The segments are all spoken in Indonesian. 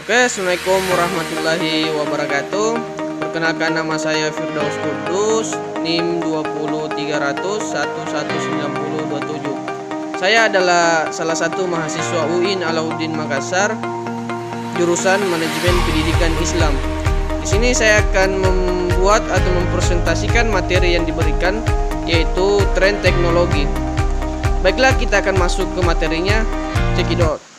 Oke, Assalamualaikum warahmatullahi wabarakatuh. Perkenalkan, nama saya Firdaus Kudus, NIM 20300119027. Saya adalah salah satu mahasiswa UIN Alauddin Makassar, jurusan Manajemen Pendidikan Islam. Di sini saya akan membuat atau mempresentasikan materi yang diberikan, yaitu tren teknologi. Baiklah, kita akan masuk ke materinya. Cekidot.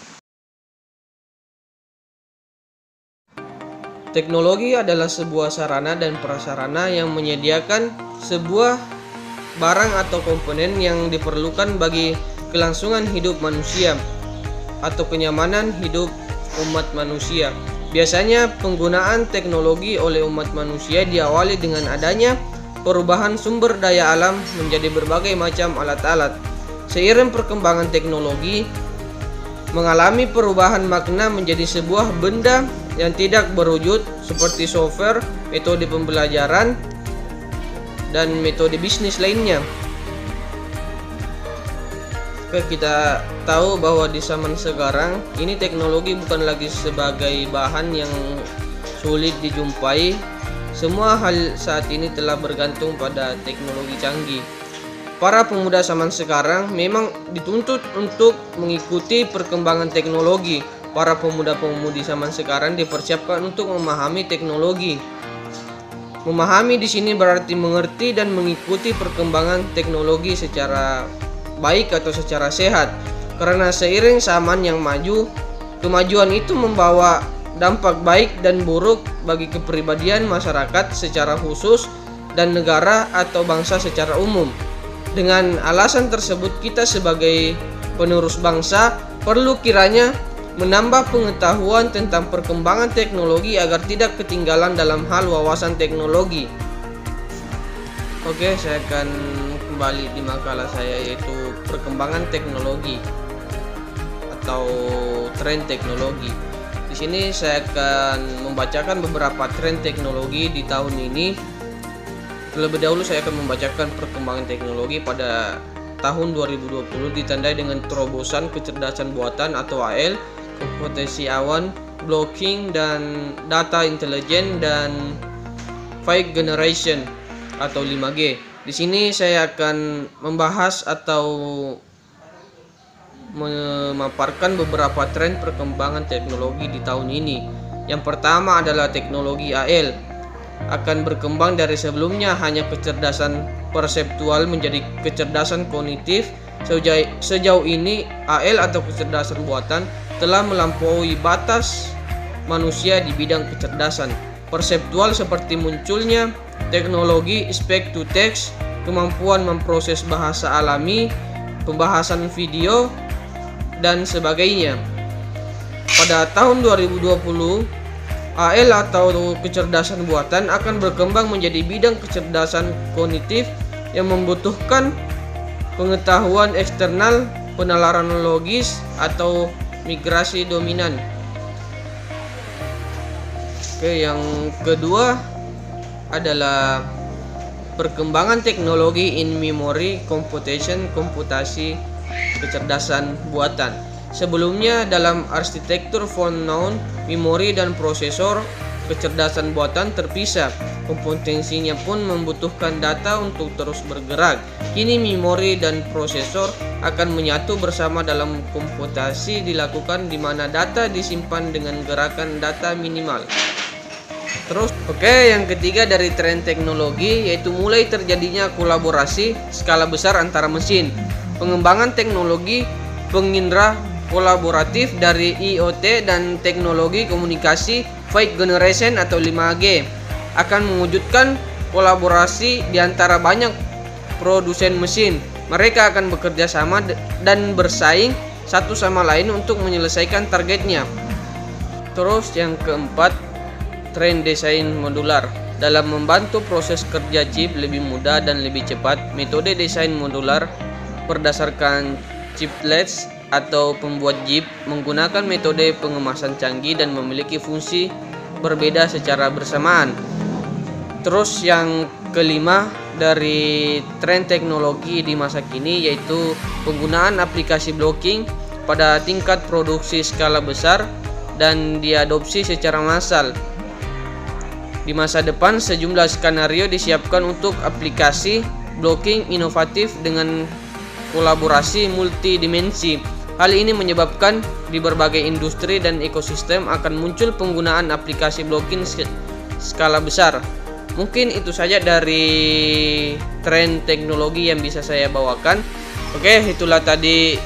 Teknologi adalah sebuah sarana dan prasarana yang menyediakan sebuah barang atau komponen yang diperlukan bagi kelangsungan hidup manusia atau kenyamanan hidup umat manusia. Biasanya penggunaan teknologi oleh umat manusia diawali dengan adanya perubahan sumber daya alam menjadi berbagai macam alat-alat. Seiring perkembangan teknologi mengalami perubahan makna menjadi sebuah benda yang tidak berwujud seperti software, metode pembelajaran, dan metode bisnis lainnya. Kita tahu bahwa di zaman sekarang ini teknologi bukan lagi sebagai bahan yang sulit dijumpai. Semua hal saat ini telah bergantung pada teknologi canggih. Para pemuda zaman sekarang memang dituntut untuk mengikuti perkembangan teknologi. Para pemuda-pemudi zaman sekarang dipersiapkan untuk memahami teknologi. Memahami di sini berarti mengerti dan mengikuti perkembangan teknologi secara baik atau secara sehat. Karena seiring zaman yang maju, kemajuan itu membawa dampak baik dan buruk bagi kepribadian masyarakat secara khusus dan negara atau bangsa secara umum. Dengan alasan tersebut, kita sebagai penerus bangsa perlu kiranya menambah pengetahuan tentang perkembangan teknologi agar tidak ketinggalan dalam hal wawasan teknologi. Oke, saya akan kembali di makalah saya, yaitu perkembangan teknologi atau tren teknologi. Di sini saya akan membacakan beberapa tren teknologi di tahun ini. Terlebih dahulu saya akan membacakan perkembangan teknologi pada tahun 2020 ditandai dengan terobosan kecerdasan buatan atau AL, komputasi awan, blockchain, dan data intelijen, dan 5G generation atau 5G. Di sini saya akan membahas atau memaparkan beberapa tren perkembangan teknologi di tahun ini. Yang pertama adalah teknologi AL akan berkembang dari sebelumnya hanya kecerdasan perseptual menjadi kecerdasan kognitif. Sejauh ini AL atau kecerdasan buatan telah melampaui batas manusia di bidang kecerdasan perseptual seperti munculnya teknologi speech to text, kemampuan memproses bahasa alami, pembahasan video, dan sebagainya. Pada tahun 2020, AL atau kecerdasan buatan akan berkembang menjadi bidang kecerdasan kognitif yang membutuhkan pengetahuan eksternal, penalaran logis, atau migrasi dominan. Yang kedua adalah perkembangan teknologi in memory computation, komputasi kecerdasan buatan. Sebelumnya dalam arsitektur Von-Neumann, memori dan prosesor kecerdasan buatan terpisah. Kompetensinya pun membutuhkan data untuk terus bergerak. Kini memori dan prosesor akan menyatu bersama dalam komputasi dilakukan di mana data disimpan dengan gerakan data minimal. Yang ketiga dari tren teknologi yaitu mulai terjadinya kolaborasi skala besar antara mesin. Pengembangan teknologi pengindra kolaboratif dari IoT dan teknologi komunikasi 5G generation atau 5G akan mewujudkan kolaborasi di antara banyak produsen mesin. Mereka akan bekerja sama dan bersaing satu sama lain untuk menyelesaikan targetnya. Yang keempat, tren desain modular. Dalam membantu proses kerja chip lebih mudah dan lebih cepat, metode desain modular berdasarkan chiplets atau pembuat chip menggunakan metode pengemasan canggih dan memiliki fungsi berbeda secara bersamaan. Yang kelima dari tren teknologi di masa kini yaitu penggunaan aplikasi blocking pada tingkat produksi skala besar dan diadopsi secara massal. Di masa depan, sejumlah skenario disiapkan untuk aplikasi blocking inovatif dengan kolaborasi multidimensi. Hal ini menyebabkan di berbagai industri dan ekosistem akan muncul penggunaan aplikasi blocking skala besar. Mungkin itu saja dari tren teknologi yang bisa saya bawakan. Oke, itulah tadi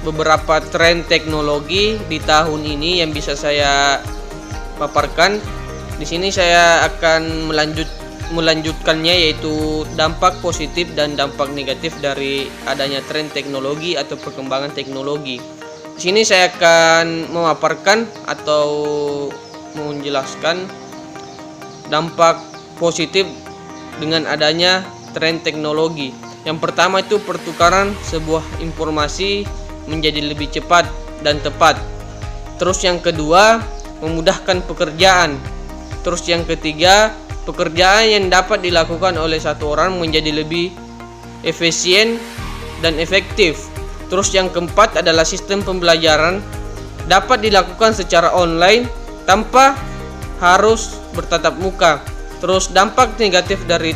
beberapa tren teknologi di tahun ini yang bisa saya paparkan. Di sini saya akan melanjutkannya, yaitu dampak positif dan dampak negatif dari adanya tren teknologi atau perkembangan teknologi. Di sini saya akan memaparkan atau menjelaskan dampak positif dengan adanya tren teknologi. Yang pertama itu pertukaran sebuah informasi menjadi lebih cepat dan tepat. Terus yang kedua, memudahkan pekerjaan. Terus yang ketiga, pekerjaan yang dapat dilakukan oleh satu orang menjadi lebih efisien dan efektif. Terus yang keempat adalah sistem pembelajaran dapat dilakukan secara online tanpa harus bertatap muka. Terus dampak negatif dari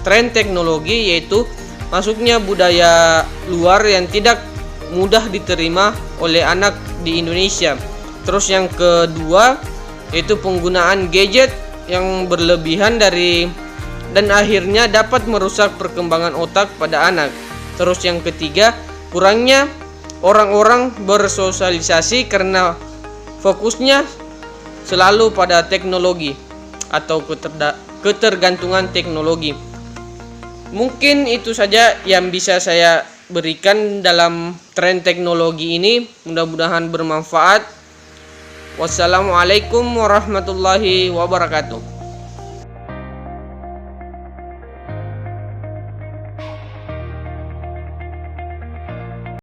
tren teknologi yaitu masuknya budaya luar yang tidak mudah diterima oleh anak di Indonesia. Terus yang kedua yaitu penggunaan gadget yang berlebihan dan akhirnya dapat merusak perkembangan otak pada anak. Terus yang ketiga, kurangnya orang-orang bersosialisasi karena fokusnya selalu pada teknologi atau ketergantungan teknologi. Mungkin itu saja yang bisa saya berikan dalam tren teknologi ini. Mudah-mudahan bermanfaat. Wassalamualaikum warahmatullahi wabarakatuh.